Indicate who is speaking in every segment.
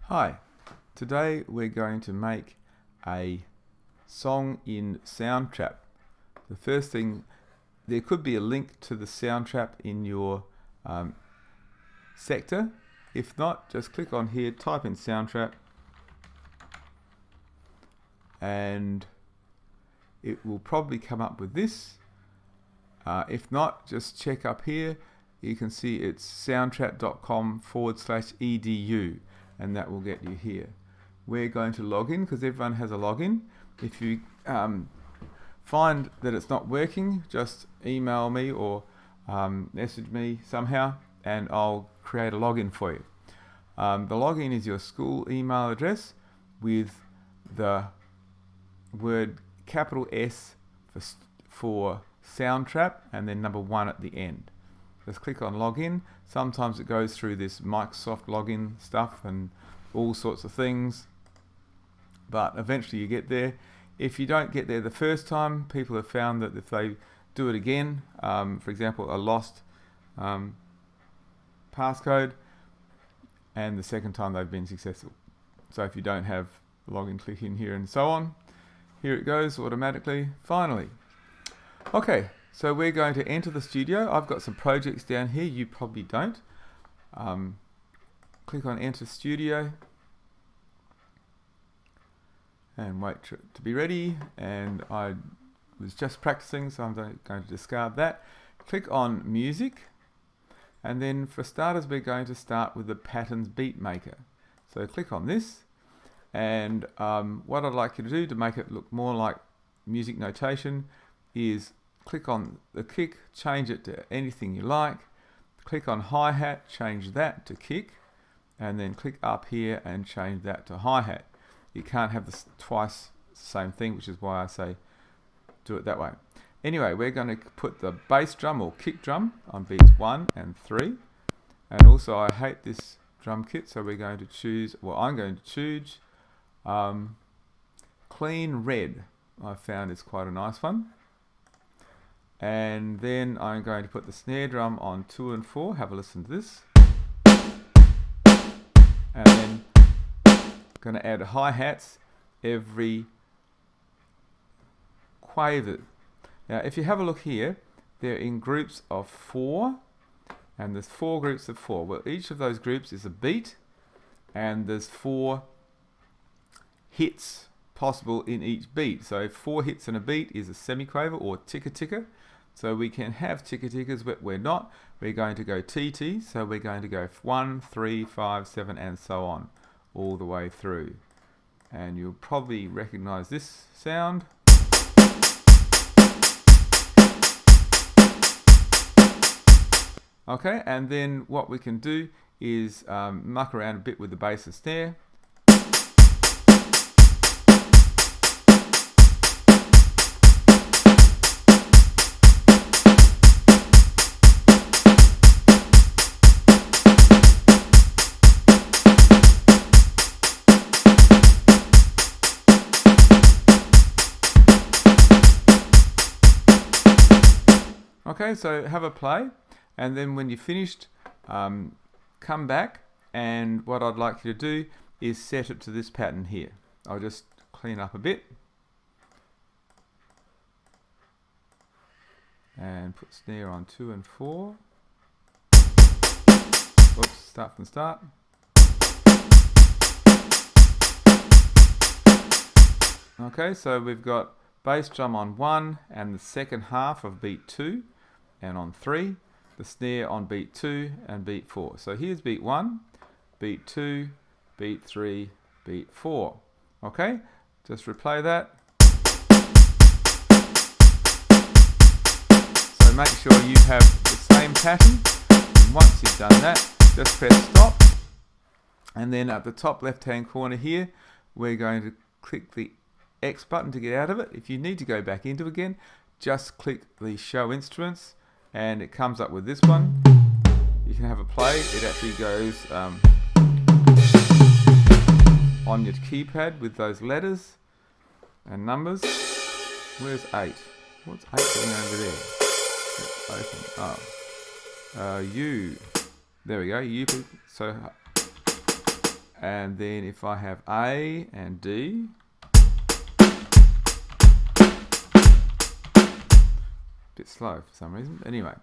Speaker 1: Hi, today we're going to make a song in SoundTrap. The first thing, there could be a link to the SoundTrap in your sector. If not, just click on here, type in SoundTrap, and it will probably come up with this. If not, just check up here. You can see it's soundtrap.com/edu, and that will get you here. We're going to log in because everyone has a login. If you find that it's not working, just email me or message me somehow and I'll create a login for you. The login is your school email address with the word capital S for SoundTrap and then number 1 at the end. Just click on login. Sometimes it goes through this Microsoft login stuff and all sorts of things, but eventually you get there. If you don't get there the first time, people have found that if they do it again, for example, a lost passcode, and the second time they've been successful. So if you don't have login, click in here and so on. Here it goes automatically. Finally. Okay, so we're going to enter the studio. I've got some projects down here, you probably don't. Click on enter studio and wait for it to be ready, and I was just practicing, so I'm going to discard that. Click on music, and then for starters we're going to start with the patterns beat maker. So click on this, and what I'd like you to do to make it look more like music notation is click on the kick, change it to anything you like, click on hi-hat, change that to kick, and then click up here and change that to hi-hat. You can't have this twice the same thing, which is why I say do it that way. Anyway, we're going to put the bass drum or kick drum on beats 1 and 3, and also I hate this drum kit, so we're going to choose, well, I'm going to choose Clean Red. I found is quite a nice one. And then I'm going to put the snare drum on 2 and 4. Have a listen to this. And then going to add hi-hats every quaver. Now if you have a look here, they're in groups of 4, and there's 4 groups of 4. Well, each of those groups is a beat, and there's 4 hits possible in each beat. So 4 hits in a beat is a semiquaver or ticker. So we can have tickers, but we're not. We're going to go TT, so we're going to go 1, 3, 5, 7, and so on, all the way through. And you'll probably recognize this sound. Okay, and then what we can do is muck around a bit with the bass and snare. Okay, so have a play, and then when you're finished, come back, and what I'd like you to do is set it to this pattern here. I'll just clean up a bit and put snare on 2 and 4. Whoops, start from start. Okay, so we've got bass drum on 1 and the second half of beat 2. And on 3, the snare on beat 2 and beat 4. So here's beat 1, beat 2, beat 3, beat 4. Okay, just replay that. So make sure you have the same pattern. And once you've done that, just press stop. And then at the top left-hand corner here, we're going to click the X button to get out of it. If you need to go back into it again, just click the show instruments, and it comes up with this one. You can have a play. It actually goes on your keypad with those letters and numbers. Where's 8? What's 8 doing over there? Let's open. Oh, U. There we go. U. So And then if I have A and D, bit slow for some reason. Anyway,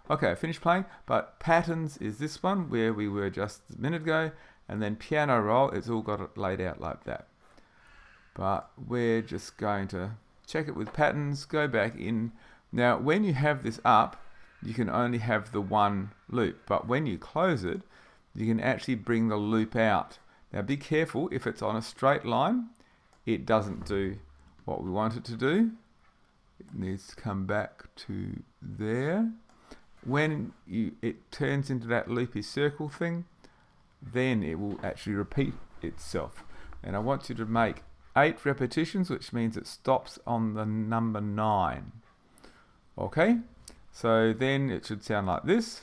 Speaker 1: okay, I finished playing, but patterns is this one where we were just a minute ago, and then piano roll, it's all got it laid out like that. But we're just going to check it with patterns, go back in. Now, when you have this up, you can only have the one loop, but when you close it, you can actually bring the loop out. Now, be careful, if it's on a straight line, it doesn't do what we want it to do. It needs to come back to there. When it turns into that loopy circle thing, then it will actually repeat itself. And I want you to make 8 repetitions, which means it stops on the number 9. Okay, so then it should sound like this.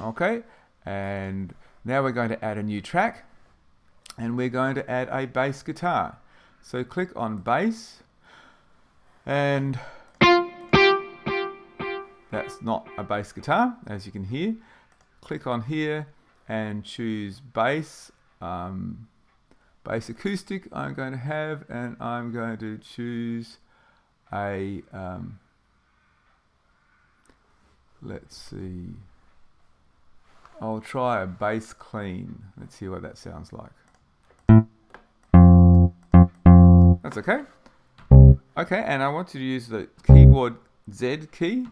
Speaker 1: Okay, and now we're going to add a new track, and we're going to add a bass guitar. So click on bass, and that's not a bass guitar, as you can hear. Click on here and choose bass, bass acoustic I'm going to have, and I'm going to choose a, let's see, I'll try a bass clean. Let's see what that sounds like. That's okay. Okay, and I want you to use the keyboard Z key.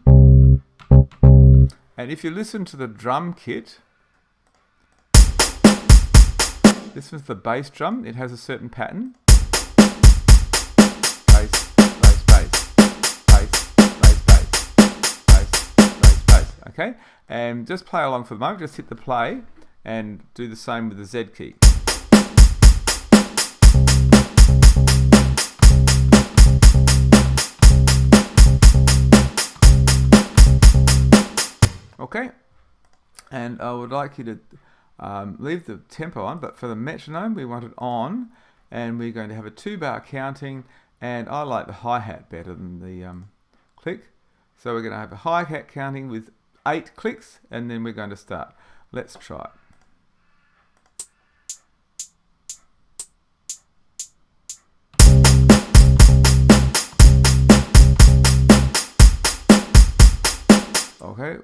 Speaker 1: And if you listen to the drum kit, this was the bass drum. It has a certain pattern. Bass, bass, bass, bass, bass, bass, bass, bass, bass. Okay, and just play along for the moment. Just hit the play and do the same with the Z key. Okay, and I would like you to leave the tempo on, but for the metronome we want it on, and we're going to have a 2-bar counting, and I like the hi-hat better than the click. So we're going to have a hi-hat counting with 8 clicks, and then we're going to start. Let's try it. Okay,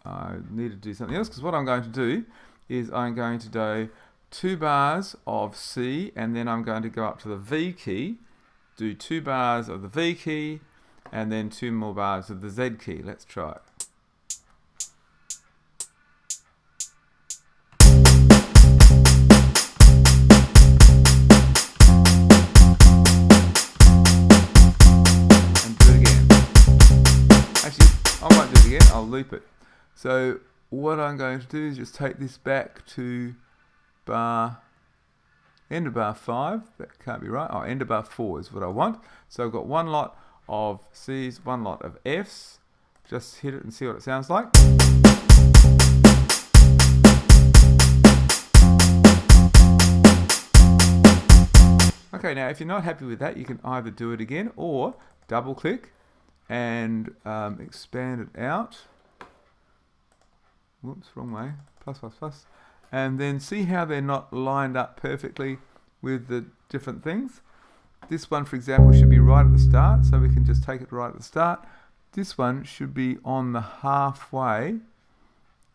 Speaker 1: I need to do something else, because what I'm going to do is I'm going to do 2 bars of C, and then I'm going to go up to the V key, do 2 bars of the V key, and then 2 more bars of the Z key. Let's try it. And do it again. Actually, I won't do it again, I'll loop it. So what I'm going to do is just take this back to end of bar 5. That can't be right. Oh, end of bar 4 is what I want. So I've got 1 lot of C's, 1 lot of F's. Just hit it and see what it sounds like. Okay, now if you're not happy with that, you can either do it again or double click and expand it out. Whoops, wrong way. Plus, plus, plus. And then see how they're not lined up perfectly with the different things. This one, for example, should be right at the start, so we can just take it right at the start. This one should be on the halfway.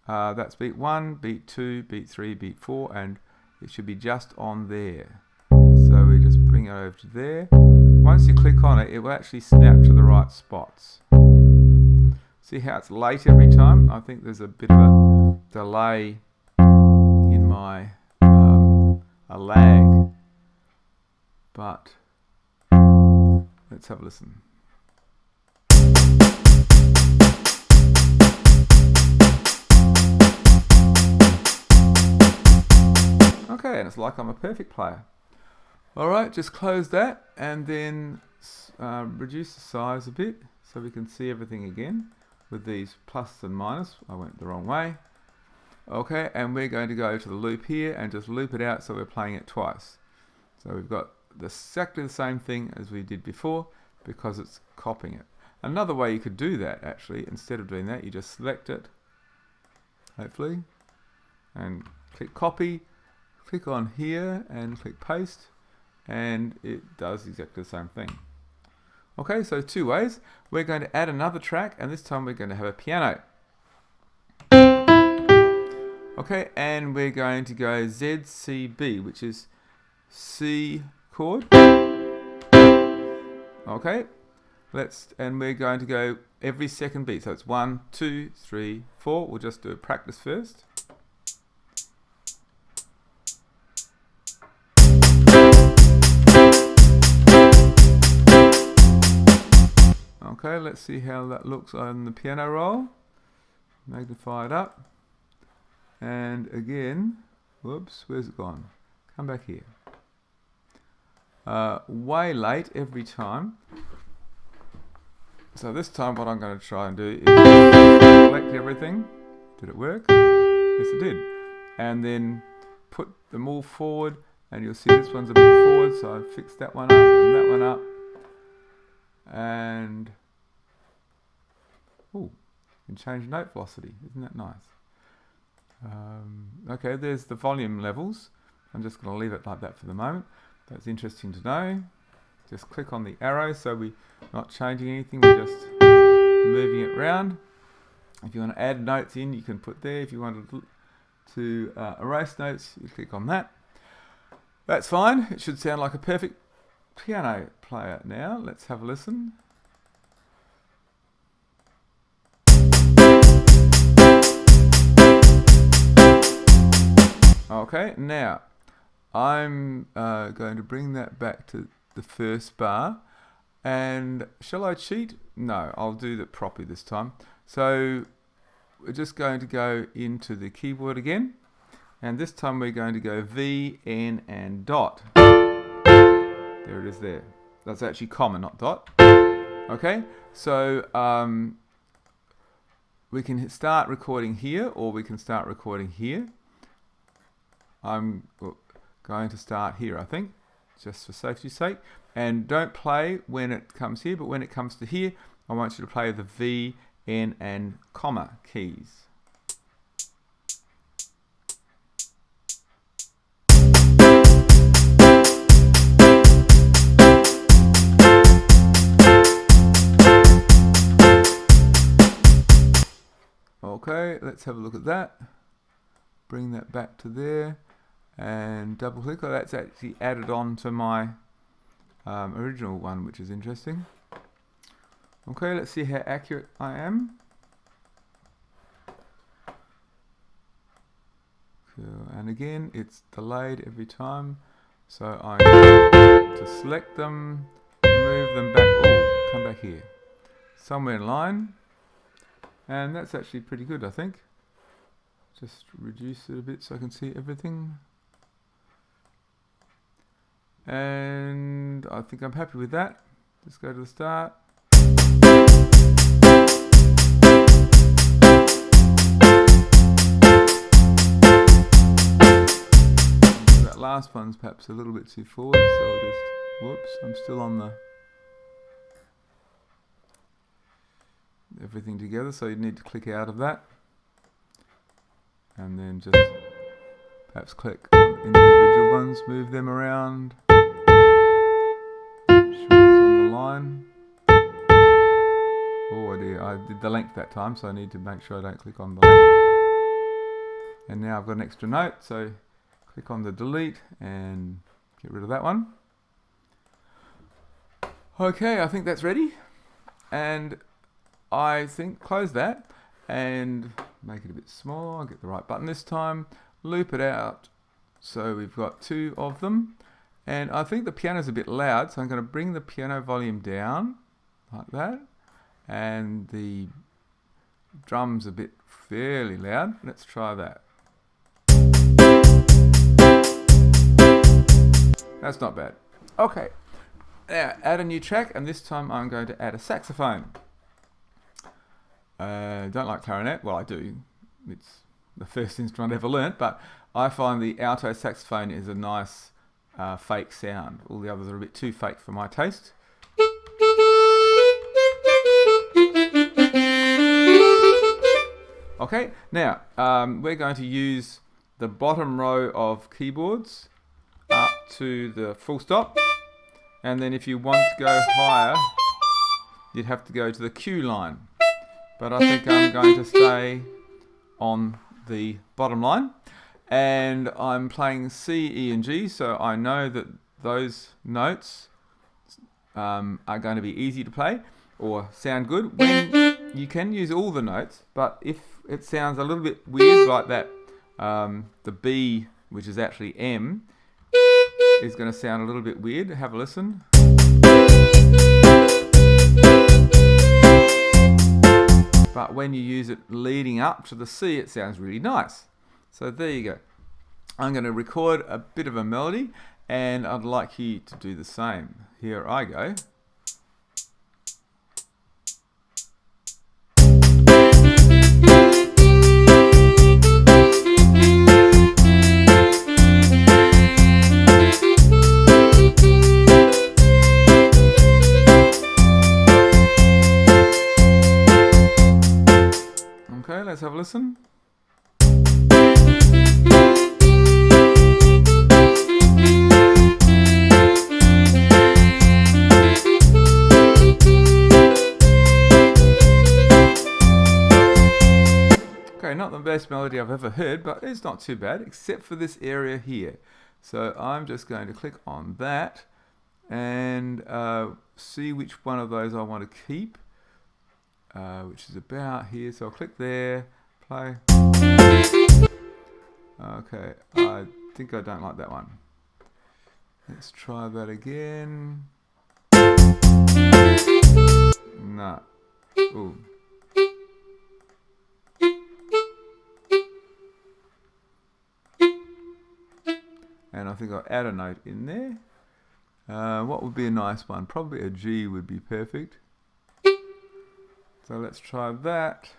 Speaker 1: That's beat 1, beat 2, beat 3, beat 4, and it should be just on there. So we just bring it over to there. Once you click on it, it will actually snap to the right spots. See how it's late every time? I think there's a bit of a delay in my, a lag. But let's have a listen. Okay, and it's like I'm a perfect player. Alright, just close that and then reduce the size a bit so we can see everything again with these plus and minus. I went the wrong way. Okay, and we're going to go to the loop here and just loop it out so we're playing it twice. So we've got exactly the same thing as we did before because it's copying it. Another way you could do that, actually, instead of doing that, you just select it hopefully. And click copy, click on here and click paste, and it does exactly the same thing. Okay, so two ways. We're going to add another track, and this time we're going to have a piano. Okay, and we're going to go ZCB, which is C chord. Okay, and we're going to go every second beat. So it's 1, 2, 3, 4. We'll just do a practice first. Okay, let's see how that looks on the piano roll. Magnify it up. And again, whoops, where's it gone? Come back here. Way late every time. So this time what I'm going to try and do is select everything. Did it work? Yes, it did. And then put them all forward, and you'll see this one's a bit forward, so I fixed that one up and that one up. And you can change note velocity. Isn't that nice? Okay, there's the volume levels. I'm just going to leave it like that for the moment. That's interesting to know. Just click on the arrow, so we're not changing anything, we're just moving it around. If you want to add notes in, you can put there. If you want to erase notes, you click on that. That's fine. It should sound like a perfect piano player now. Let's have a listen. Okay, now I'm going to bring that back to the first bar. And shall I cheat? No, I'll do that properly this time. So we're just going to go into the keyboard again. And this time we're going to go V, N, and dot. There it is there. That's actually comma, not dot. Okay, so we can start recording here, or we can start recording here. I'm going to start here, I think, just for safety's sake. And don't play when it comes here, but when it comes to here, I want you to play the V, N, and comma keys. Okay, let's have a look at that. Bring that back to there. And double click. Oh, that's actually added on to my original one, which is interesting. Okay, let's see how accurate I am. Cool. And again, it's delayed every time, so I'm going to select them, move them back. Oh, come back here, somewhere in line, and that's actually pretty good, I think. Just reduce it a bit so I can see everything. And I think I'm happy with that. Just go to the start. That last one's perhaps a little bit too forward, so I'll just, whoops, I'm still on the everything together, so you need to click out of that. And then just perhaps click on individual ones, move them around. On the line. Oh dear, I did the length that time, so I need to make sure I don't click on the length. And now I've got an extra note, so click on the delete and get rid of that one. Okay, I think that's ready. And I think close that and make it a bit smaller, get the right button this time, loop it out. So we've got two of them. And I think the piano's a bit loud, so I'm going to bring the piano volume down, like that. And the drum's a bit fairly loud. Let's try that. That's not bad. Okay, now add a new track, and this time I'm going to add a saxophone. Don't like clarinet. Well, I do. It's the first instrument I ever learnt, but I find the alto saxophone is a nice fake sound. All the others are a bit too fake for my taste. Okay, now we're going to use the bottom row of keyboards up to the full stop, and then if you want to go higher, you'd have to go to the Q line. But I think I'm going to stay on the bottom line, and I'm playing C, E, and G, so I know that those notes are going to be easy to play or sound good. When you can use all the notes, but if it sounds a little bit weird like that, the B, which is actually M, is going to sound a little bit weird. Have a listen. But when you use it leading up to the C, it sounds really nice. So there you go. I'm going to record a bit of a melody, and I'd like you to do the same. Here I go. Okay, let's have a listen. Okay, not the best melody I've ever heard, but it's not too bad, except for this area here. So I'm just going to click on that and see which one of those I want to keep. Which is about here, so I'll click there, play. Okay, I think I don't like that one. Let's try that again. No. Ooh. And I think I'll add a note in there. What would be a nice one? Probably a G would be perfect. So let's try that.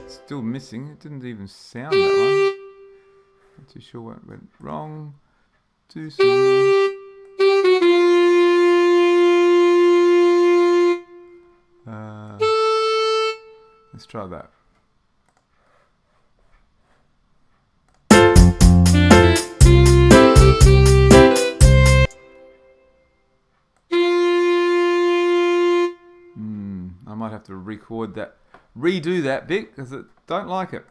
Speaker 1: Still missing. It didn't even sound that one. Not too sure what went wrong. Too small. Let's try that. I might have to record that, redo that bit because I don't like it.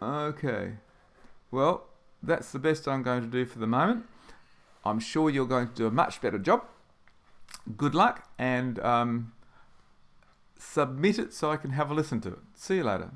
Speaker 1: Okay, well, that's the best I'm going to do for the moment. I'm sure you're going to do a much better job. Good luck, and submit it so I can have a listen to it. See you later.